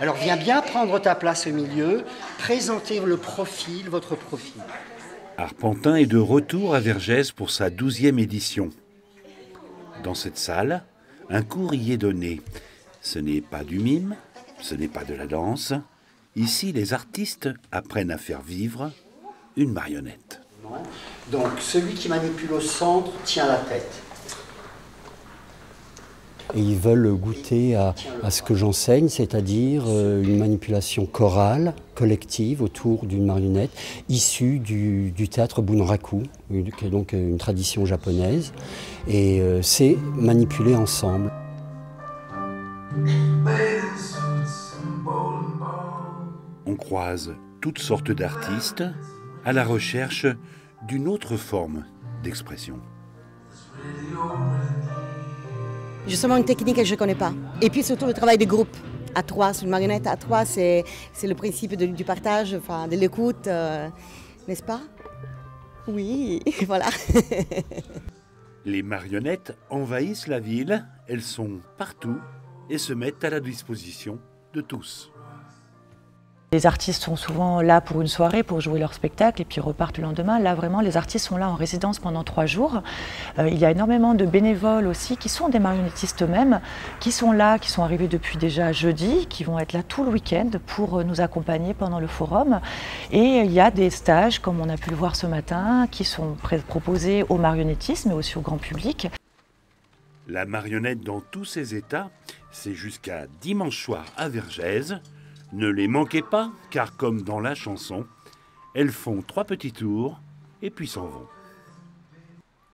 Alors viens bien prendre ta place au milieu, présentez votre profil. Arpentin est de retour à Vergès pour sa 12e édition. Dans cette salle, un cours y est donné. Ce n'est pas du mime, ce n'est pas de la danse. Ici, les artistes apprennent à faire vivre une marionnette. Donc celui qui manipule au centre tient la tête. Et ils veulent goûter à ce que j'enseigne, c'est-à-dire une manipulation chorale, collective, autour d'une marionnette, issue du théâtre Bunraku, qui est donc une tradition japonaise. Et c'est manipuler ensemble. On croise toutes sortes d'artistes à la recherche d'une autre forme d'expression. Justement, une technique que je ne connais pas. Et puis surtout le travail de groupe. À trois, sur une marionnette, à trois, c'est le principe du partage, enfin, de l'écoute, n'est-ce pas? Oui, voilà. Les marionnettes envahissent la ville, elles sont partout et se mettent à la disposition de tous. Les artistes sont souvent là pour une soirée, pour jouer leur spectacle et puis repartent le lendemain. Là, vraiment, les artistes sont là en résidence pendant 3 jours. Il y a énormément de bénévoles aussi qui sont des marionnettistes eux-mêmes, qui sont là, qui sont arrivés depuis déjà jeudi, qui vont être là tout le week-end pour nous accompagner pendant le forum. Et il y a des stages, comme on a pu le voir ce matin, qui sont proposés aux marionnettistes, mais aussi au grand public. La marionnette dans tous ses états, c'est jusqu'à dimanche soir à Vergès. Ne les manquez pas, car comme dans la chanson, elles font 3 petits tours et puis s'en vont.